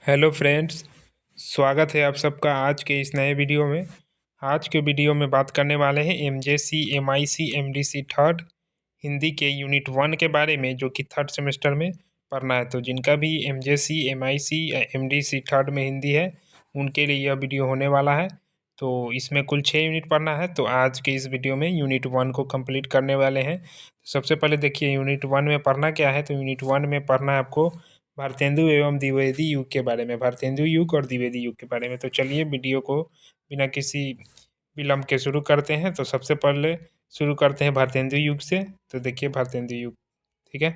Hello friends, स्वागत है आप सबका आज के इस नए वीडियो में। आज के वीडियो में बात करने वाले हैं MJC MIC MDC third Hindi के यूनिट 1 के बारे में, जो कि थर्ड सेमेस्टर में पढ़ना है। तो जिनका भी एमजेसी एमआईसी एमडीसी थर्ड में हिंदी है, उनके लिए यह वीडियो होने वाला है। तो इसमें कुल 6 यूनिट पढ़ना है। तो आज के इस वीडियो में यूनिट 1 को कंप्लीट करने वाले हैं। तो सबसे पहले देखिए यूनिट 1 में पढ़ना क्या है। तो यूनिट 1 में पढ़ना है आपको भारतेंदु एवं द्विवेदी युग के बारे में, भारतेंदु युग और द्विवेदी युग के बारे में। तो चलिए वीडियो को बिना किसी विलम्ब के शुरू करते हैं। तो सबसे पहले शुरू करते हैं भारतेंदु युग से। तो देखिए भारतेंदु युग, ठीक है।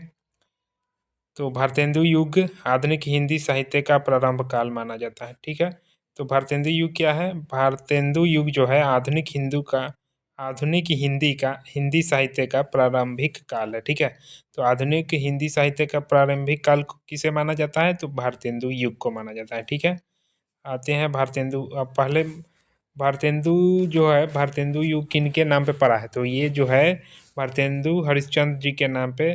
तो भारतेंदु युग आधुनिक हिंदी साहित्य का प्रारंभ काल माना जाता है, ठीक है। तो भारतेंदु युग क्या है? भारतेंदु युग जो है आधुनिक हिंदी साहित्य का प्रारंभिक काल है, ठीक है। तो आधुनिक हिंदी साहित्य का प्रारंभिक काल किसे माना जाता है? तो भारतेंदु युग को माना जाता है, ठीक है। आते हैं भारतेंदु। अब पहले भारतेंदु जो है, भारतेंदु युग किनके नाम पे पड़ा है? तो ये जो है भारतेंदु हरिश्चंद्र जी के नाम पे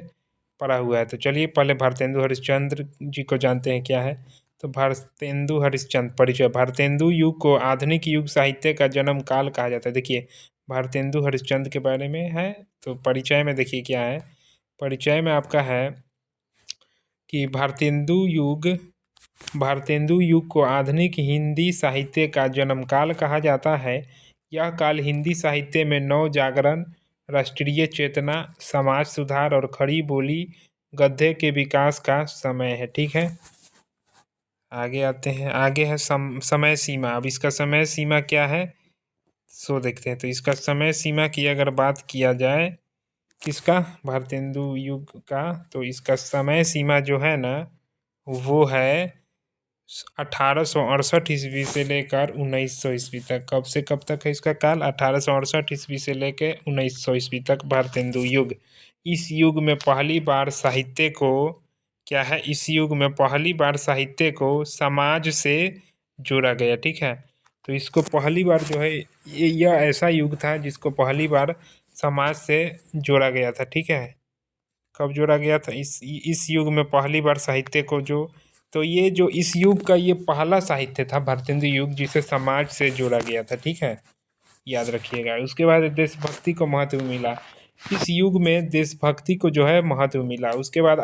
पड़ा हुआ है। तो चलिए पहले भारतेंदु हरिश्चंद्र जी को जानते हैं क्या है। तो भारतेंदु हरिश्चंद्र परिचय। भारतेंदु युग को आधुनिक युग साहित्य का जन्म काल कहा जाता है। देखिए भारतेंदु हरिश्चंद्र के बारे में है। तो परिचय में देखिए क्या है। परिचय में आपका है कि भारतेंदु युग को आधुनिक हिंदी साहित्य का जन्म काल कहा जाता है। यह काल हिंदी साहित्य में नव जागरण, राष्ट्रीय चेतना, समाज सुधार और खड़ी बोली गद्य के विकास का समय है, ठीक है। आगे आते हैं। आगे है समय सीमा। अब इसका समय सीमा क्या है सो देखते हैं। तो इसका समय सीमा की अगर बात किया जाए, किसका? भारतेंदु युग का, तो इसका समय सीमा जो है ना, वो है 1868 ईस्वी से लेकर 1900 ईस्वी तक। कब से कब तक है इसका काल? 1868 ईस्वी से लेकर 1900 ईस्वी तक भारतेंदु युग। इस युग में पहली बार साहित्य को क्या है? इस युग में पहली बार साहित्य को समाज से जोड़ा गया, ठीक है। तो इसको पहली बार जो है, यह ऐसा युग था जिसको पहली बार समाज से जोड़ा गया था, ठीक है। कब जोड़ा गया था? इस युग में पहली बार साहित्य को जो, तो ये जो इस युग का ये पहला साहित्य था भारतेंदु युग, जिसे समाज से जोड़ा गया था, ठीक है। याद रखिएगा। उसके बाद देशभक्ति को महत्व मिला। इस युग में देशभक्ति को जो है महत्व मिला। उसके बाद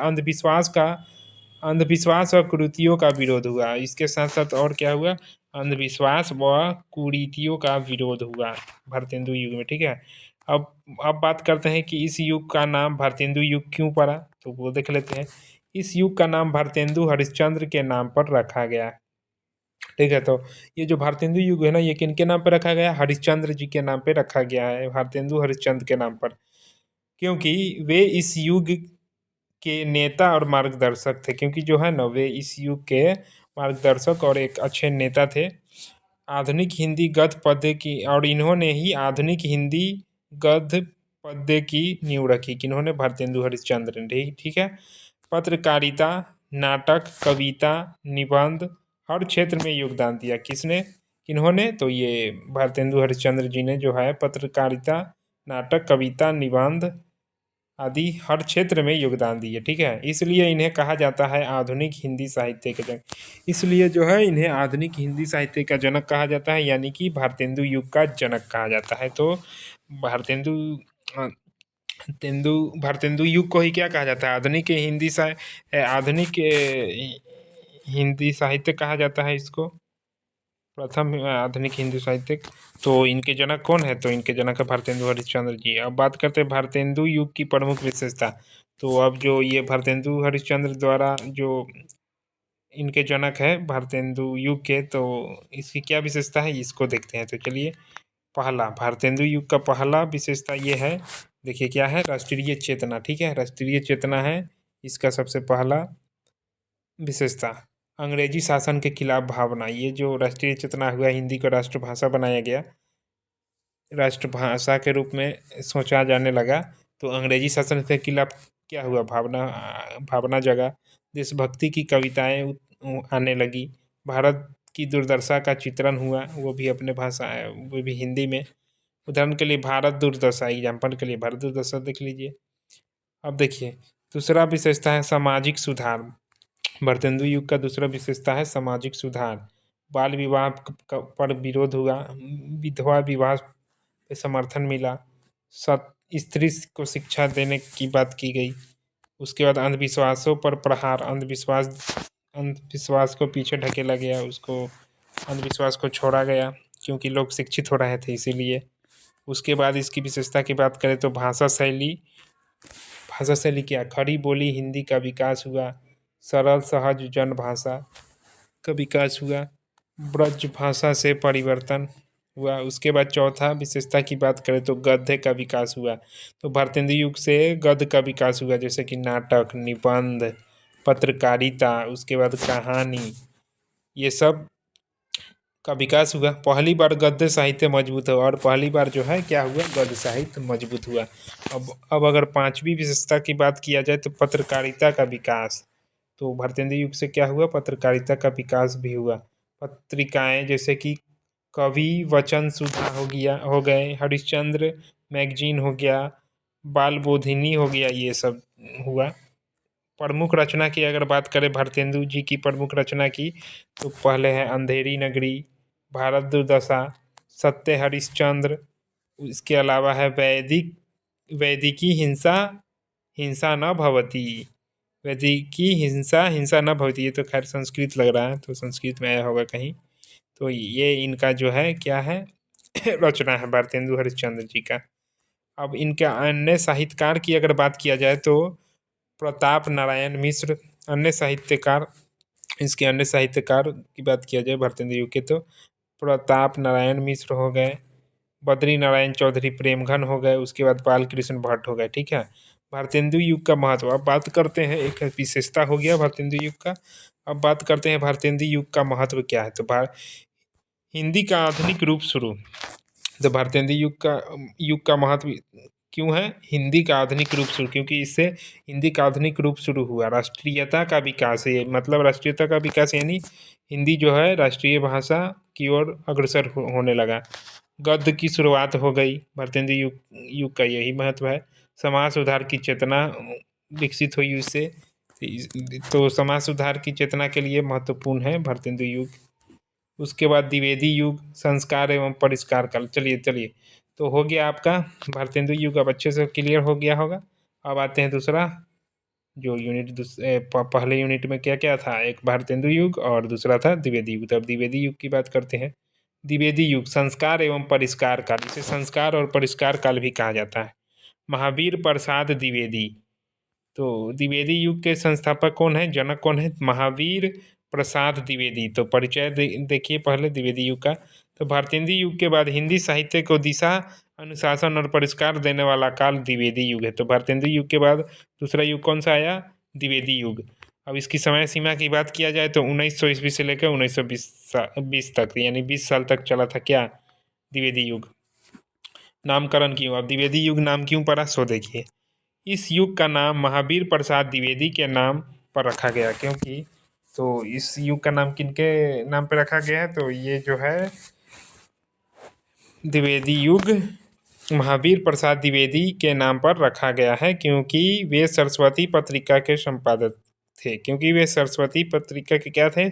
अंधविश्वास और कुरीतियों का विरोध हुआ। इसके साथ साथ और क्या हुआ? अंधविश्वास व कुरीतियों का विरोध हुआ भारतेंदु युग में, ठीक है। अब बात करते हैं कि इस युग का नाम भारतेंदु युग क्यों पड़ा। तो वो देख लेते हैं। इस युग का नाम भारतेंदु हरिश्चंद्र के नाम पर रखा गया, ठीक है। तो ये जो भारतेंदु युग है ना, ये किनके नाम पर रखा गया? हरिश्चंद्र जी के नाम पे रखा गया है, भारतेंदु हरिश्चंद्र के नाम पर। क्योंकि वे इस युग के नेता और मार्गदर्शक थे। क्योंकि जो है ना, वे इस युग के मार्गदर्शक और एक अच्छे नेता थे। आधुनिक हिंदी गद्य पद्य की, और इन्होंने ही आधुनिक हिंदी गद्य पद्य की नींव रखी। किन्होंने? भारतेंदु हरिश्चंद्र ने, ठीक है। पत्रकारिता, नाटक, कविता, निबंध हर क्षेत्र में योगदान दिया। किसने? किन्होंने? तो ये भारतेंदु हरिश्चंद्र जी ने जो है पत्रकारिता, नाटक, कविता, निबंध आदि हर क्षेत्र में योगदान दिए, ठीक है। इसलिए इन्हें कहा जाता है आधुनिक हिंदी साहित्य के जनक। इसलिए जो है इन्हें आधुनिक हिंदी साहित्य का जनक कहा जाता है, यानी कि भारतेंदु युग का जनक कहा जाता है। तो भारतेंदु अ, तेंदु भारतेंदु युग को ही क्या कहा जाता है? आधुनिक हिंदी साहित्य कहा जाता है इसको, प्रथम आधुनिक हिंदी साहित्य। तो इनके जनक कौन है? तो इनके जनक है भारतेंदु हरिश्चंद्र जी। अब बात करते हैं भारतेंदु युग की प्रमुख विशेषता। तो अब जो ये भारतेंदु हरिश्चंद्र द्वारा जो इनके जनक है भारतेंदु युग के, तो इसकी क्या विशेषता है इसको देखते हैं। तो चलिए, पहला भारतेंदु युग का पहला विशेषता ये है, देखिए क्या है? राष्ट्रीय चेतना, ठीक है। राष्ट्रीय चेतना है इसका सबसे पहला विशेषता। अंग्रेजी शासन के खिलाफ भावना। ये जो राष्ट्रीय चेतना हुआ, हिंदी को राष्ट्रभाषा बनाया गया, राष्ट्रभाषा के रूप में सोचा जाने लगा। तो अंग्रेजी शासन के खिलाफ क्या हुआ? भावना जगा। देशभक्ति की कविताएं आने लगी। भारत की दुर्दशा का चित्रण हुआ, वो भी अपने भाषा, वो भी हिंदी में। उदाहरण के लिए भारत दुर्दशा, एग्जाम्पल के लिए भारत दुर्दशा देख लीजिए। अब देखिए दूसरा विशेषता है सामाजिक सुधार। भारतेंदु युग का दूसरा विशेषता है सामाजिक सुधार। बाल विवाह पर विरोध हुआ, विधवा विवाह पे समर्थन मिला, स्त्री को शिक्षा देने की बात की गई। उसके बाद अंधविश्वासों पर प्रहार, अंधविश्वास को पीछे ढकेला गया, उसको अंधविश्वास को छोड़ा गया क्योंकि लोग शिक्षित हो रहे थे इसीलिए। उसके बाद इसकी विशेषता की बात करें तो भाषा शैली क्या, खड़ी बोली हिंदी का विकास हुआ, सरल सहज जन भाषा का विकास हुआ, ब्रज भाषा से परिवर्तन हुआ। उसके बाद चौथा विशेषता की बात करें तो गद्य का विकास हुआ। तो भारतेंदु युग से गद्य का विकास हुआ, जैसे कि नाटक, निबंध, पत्रकारिता, उसके बाद कहानी, ये सब का विकास हुआ। पहली बार गद्य साहित्य मजबूत हुआ और पहली बार जो है क्या हुआ, गद्य साहित्य मजबूत हुआ। अब अगर पांचवी विशेषता की बात किया जाए तो पत्रकारिता का विकास। तो भारतेंदु युग से क्या हुआ, पत्रकारिता का विकास भी हुआ। पत्रिकाएं जैसे कि कवि वचन सुधा हो गए, हरिश्चंद्र मैगजीन हो गया, बाल बोधिनी हो गया, ये सब हुआ। प्रमुख रचना की अगर बात करें भारतेंदु जी की प्रमुख रचना की, तो पहले है अंधेरी नगरी, भारत दुर्दशा, सत्य हरिश्चंद्र। इसके अलावा है वैदिकी हिंसा, हिंसा न भवती, वैदिकी हिंसा, हिंसा न भवती। ये तो खैर संस्कृत लग रहा है, तो संस्कृत में आया होगा कहीं। तो ये इनका जो है क्या है रचना है भारतेंदु हरिश्चंद्र जी का। अब इनके अन्य साहित्यकार की अगर बात किया जाए तो प्रताप नारायण मिश्र, अन्य साहित्यकार, इसके अन्य साहित्यकार की बात किया जाए भारतेंदु युग के तो प्रताप नारायण मिश्र हो गए, बद्री नारायण चौधरी प्रेमघन हो गए, उसके बाद बालकृष्ण भट्ट हो गए। ठीक है, भारतेंदु युग का महत्व। अब बात करते हैं, एक विशेषता हो गया भारतेंदु युग का। अब बात करते हैं भारतेंदु युग का महत्व क्या है। तो हिंदी का आधुनिक रूप शुरू। तो भारतेंदु युग का महत्व क्यों है, हिंदी का आधुनिक रूप शुरू, क्योंकि इससे हिंदी का आधुनिक रूप शुरू हुआ। राष्ट्रीयता का विकास है, मतलब राष्ट्रीयता का विकास यानी हिंदी जो है राष्ट्रीय भाषा की ओर अग्रसर होने लगा। गद्य की शुरुआत हो गई, भारतेंदु युग का यही महत्व है। समाज सुधार की चेतना विकसित हुई उससे, तो समाज सुधार की चेतना के लिए महत्वपूर्ण है भारतेंदु युग। उसके बाद द्विवेदी युग, संस्कार एवं परिष्कार काल। चलिए तो हो गया आपका भारतेंदु युग, अब अच्छे से क्लियर हो गया होगा। अब आते हैं दूसरा जो यूनिट, पहले यूनिट में क्या क्या था, एक भारतेंदु युग और दूसरा था द्विवेदी युग। तो अब द्विवेदी युग की बात करते हैं। द्विवेदी युग, संस्कार एवं परिष्कार काल, इसे संस्कार और परिष्कार काल भी कहा जाता है। महावीर प्रसाद द्विवेदी, तो द्विवेदी युग के संस्थापक कौन है, जनक कौन है, महावीर प्रसाद द्विवेदी। तो परिचय देखिए पहले द्विवेदी युग का। तो भारतेंदु युग के बाद हिंदी साहित्य को दिशा, अनुशासन और परिष्कार देने वाला काल द्विवेदी युग है। तो भारतेंदु युग के बाद दूसरा युग कौन सा आया, द्विवेदी युग। अब इसकी समय सीमा की बात किया जाए तो 1900 ईस्वी से लेकर 1920 तक, यानी 20 साल तक चला था क्या, द्विवेदी युग। नामकरण क्यों, अब द्विवेदी युग नाम क्यों पड़ा, सो देखिए। इस युग का नाम महावीर प्रसाद द्विवेदी के नाम पर रखा गया, क्योंकि तो इस युग का नाम किनके नाम पर रखा गया है, तो ये जो है द्विवेदी युग महावीर प्रसाद द्विवेदी के नाम पर रखा गया है, क्योंकि वे सरस्वती पत्रिका के संपादक थे। क्या थे,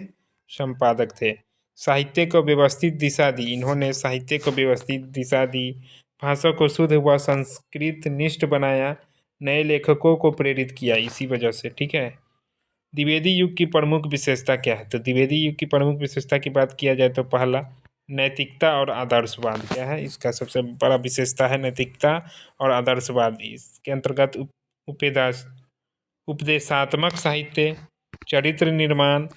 संपादक थे। साहित्य को व्यवस्थित दिशा दी, इन्होंने साहित्य को व्यवस्थित दिशा दी, भाषा को शुद्ध व संस्कृत निष्ठ बनाया, नए लेखकों को प्रेरित किया, इसी वजह से। ठीक है, द्विवेदी युग की प्रमुख विशेषता क्या है। तो द्विवेदी युग की प्रमुख विशेषता की बात किया जाए तो पहला नैतिकता और आदर्शवाद क्या है, इसका सबसे बड़ा विशेषता है नैतिकता और आदर्शवाद। इसके अंतर्गत उपदेशात्मक साहित्य, चरित्र निर्माण,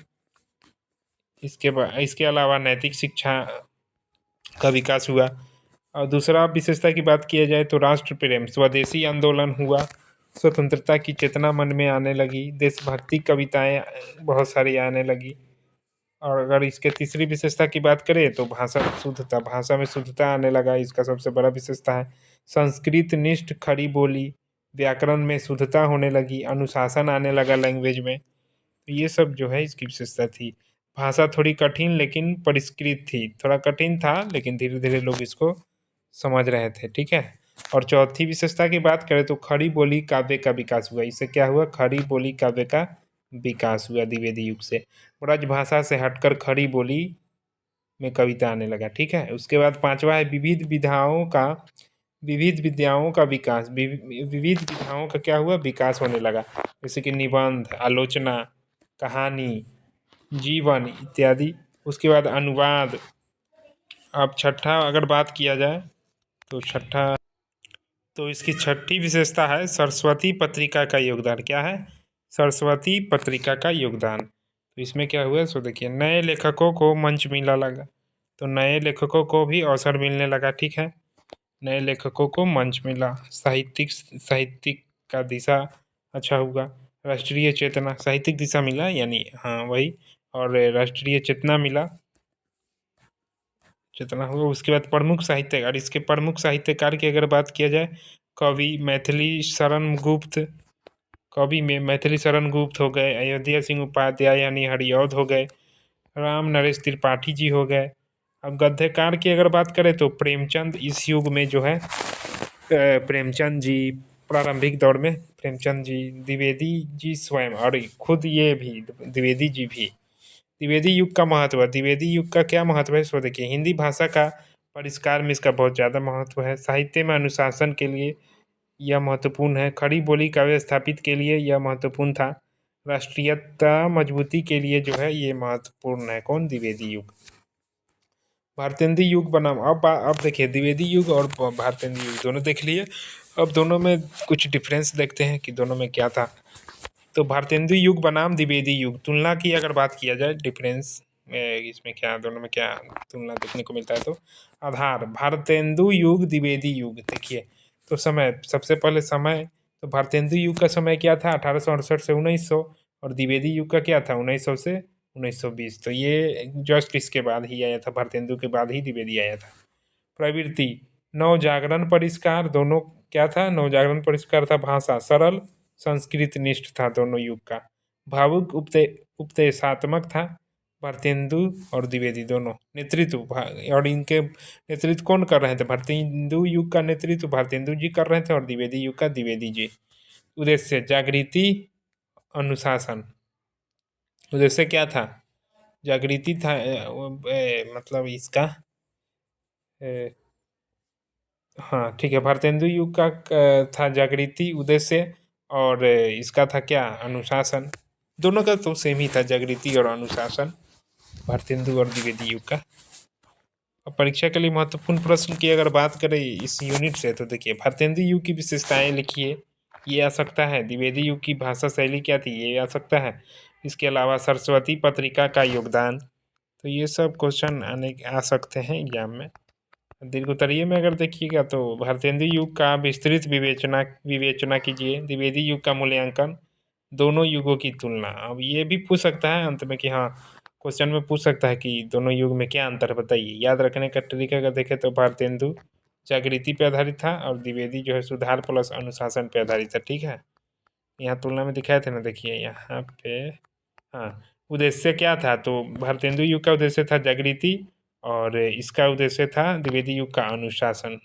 इसके अलावा नैतिक शिक्षा का विकास हुआ। और दूसरा विशेषता की बात किया जाए तो राष्ट्र प्रेम, स्वदेशी आंदोलन हुआ, स्वतंत्रता की चेतना मन में आने लगी, देशभक्ति कविताएं बहुत सारी आने लगी। और अगर इसके तीसरी विशेषता की बात करें तो भाषा में शुद्धता आने लगा, इसका सबसे बड़ा विशेषता है। संस्कृत निष्ठ खड़ी बोली, व्याकरण में शुद्धता होने लगी, अनुशासन आने लगा लैंग्वेज में। तो ये सब जो है इसकी विशेषता थी। भाषा थोड़ी कठिन लेकिन परिष्कृत थी, थोड़ा कठिन था लेकिन धीरे धीरे लोग इसको समझ रहे थे। ठीक है, और चौथी विशेषता की बात करें तो खड़ी बोली काव्य का विकास हुआ। इससे क्या हुआ, खड़ी बोली काव्य का विकास हुआ द्विवेदी युग से। ब्रजभाषा से हटकर खड़ी बोली में कविता आने लगा, ठीक है। उसके बाद 5वां है विविध विद्याओं का विकास। विविध विधाओं का क्या हुआ? विकास होने लगा, जैसे कि निबंध, आलोचना, कहानी, जीवन इत्यादि। उसके बाद अनुवाद। अब छठा अगर बात किया जाए तो इसकी छठी विशेषता है सरस्वती पत्रिका का योगदान। क्या है? सरस्वती पत्रिका का योगदान। तो इसमें क्या हुआ सो देखिए, नए लेखकों को मंच मिला लगा, तो नए लेखकों को भी अवसर मिलने लगा, ठीक है। नए लेखकों को मंच मिला, साहित्यिक का दिशा अच्छा हुआ, राष्ट्रीय चेतना, साहित्यिक दिशा मिला यानी हाँ वही, और राष्ट्रीय चेतना मिला, चेतना हुआ। उसके बाद प्रमुख साहित्यकार, इसके प्रमुख साहित्यकार की अगर बात किया जाए, कवि मैथिली शरण गुप्त, कवि में मैथिली शरण गुप्त हो गए, अयोध्या सिंह उपाध्याय यानी हरिऔध हो गए, राम नरेश त्रिपाठी जी हो गए। अब गद्यकार की अगर बात करें तो प्रेमचंद इस युग में जो है प्रेमचंद जी, प्रारंभिक दौर में प्रेमचंद जी, द्विवेदी जी स्वयं और खुद ये भी द्विवेदी जी भी। द्विवेदी युग का महत्व, द्विवेदी युग का क्या महत्व है सो देखिए, हिंदी भाषा का परिष्कार में इसका बहुत ज़्यादा महत्व है, साहित्य में अनुशासन के लिए यह महत्वपूर्ण है, खड़ी बोली काव्य स्थापित के लिए यह महत्वपूर्ण था, राष्ट्रीयता मजबूती के लिए जो है ये महत्वपूर्ण है। कौन? द्विवेदी युग। भारतेंदु युग बनाम अब देखिए, द्विवेदी युग और भारतेंदु युग दोनों देख लिए। अब दोनों में कुछ डिफरेंस देखते हैं कि दोनों में क्या था। तो भारतेंदु युग बनाम द्विवेदी युग, तुलना की अगर बात किया जाए डिफरेंस इसमें क्या, दोनों में क्या तुलना देखने को मिलता है, तो आधार भारतेंदु युग द्विवेदी युग देखिए। तो समय, सबसे पहले समय, तो भारतेंदु युग का समय क्या था? 1868 से 1900, और द्विवेदी युग का क्या था? 1900 से 1920। तो ये जस्ट इसके बाद ही आया था, भारतेंदु के बाद ही द्विवेदी आया था। प्रवृत्ति, नव जागरण परिष्कार, दोनों क्या था? नव जागरण परिष्कार था, भाषा सरल, संस्कृत निष्ठ था दोनों युग का, भावुक उपदेशात्मक था भारतेंदु और द्विवेदी दोनों। नेतृत्व और इनके नेतृत्व कौन कर रहे थे? भारतेंदु युग का नेतृत्व भारतेंदु जी कर रहे थे और द्विवेदी युग का द्विवेदी जी। उद्देश्य जागृति, अनुशासन। उद्देश्य क्या था? जागृति था, मतलब इसका हाँ ठीक है, भारतेंदु युग का था जागृति उद्देश्य, और इसका था क्या? अनुशासन। दोनों का तो सेम ही था, जागृति और अनुशासन, भारतेंदु और द्विवेदी युग का। अब परीक्षा के लिए महत्वपूर्ण प्रश्न की अगर बात करें इस यूनिट से, तो देखिए, भारतेंदु युग की विशेषताएं लिखिए, ये आ सकता है। द्विवेदी युग की भाषा शैली क्या थी? ये आ सकता है। इसके अलावा सरस्वती पत्रिका का योगदान, तो ये सब क्वेश्चन आ सकते हैं एग्जाम में। दीर्घोत्तरीय में अगर देखिएगा तो भारतेंदु युग का विस्तृत विवेचना कीजिए, द्विवेदी युग का मूल्यांकन, दोनों युगों की तुलना। अब ये भी पूछ सकता है अंत में कि हाँ, क्वेश्चन में पूछ सकता है कि दोनों युग में क्या अंतर है बताइए। याद रखने का तरीका अगर देखें तो भारतेंदु जागृति पे आधारित था और द्विवेदी जो है सुधार प्लस अनुशासन पे आधारित था, ठीक है। यहाँ तुलना में दिखाए थे ना, देखिए यहाँ पे। हाँ, उद्देश्य क्या था? तो भारतेंदु युग का उद्देश्य था जागृति और इसका उद्देश्य था द्विवेदी युग का अनुशासन।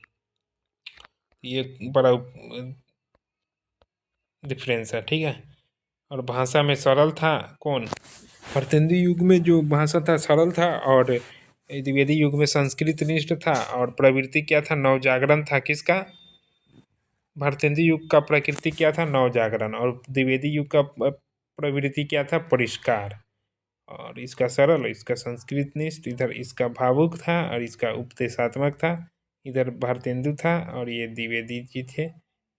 ये बड़ा डिफरेंस है, ठीक है। और भाषा में सरल था कौन? भारतेंदु युग में जो भाषा था सरल था, और द्विवेदी युग में संस्कृत निष्ठ था, और प्रवृत्ति क्या था? नवजागरण था। किसका? भारतेंदु युग का प्रकृति क्या था? नवजागरण। और द्विवेदी युग का प्रवृत्ति क्या था? परिष्कार। और इसका सरल, इसका संस्कृत निष्ठ, इधर इसका भावुक था और इसका उपदेशात्मक था। इधर भारतेंदु था और ये द्विवेदी जी थे,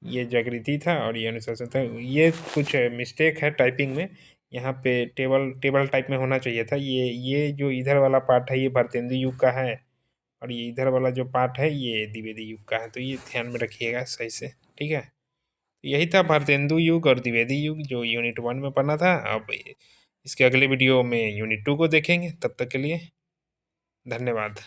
ये जागृति था और ये अनुशासन था। ये कुछ मिस्टेक है टाइपिंग में, यहाँ पे टेबल टाइप में होना चाहिए था। ये जो इधर वाला पार्ट है ये भारतेंदु युग का है, और ये इधर वाला जो पार्ट है ये द्विवेदी युग का है। तो ये ध्यान में रखिएगा सही से, ठीक है। यही था भारतेंदु युग और द्विवेदी युग जो यूनिट 1 में पढ़ना था। अब इसके अगले वीडियो में यूनिट 2 को देखेंगे। तब तक के लिए धन्यवाद।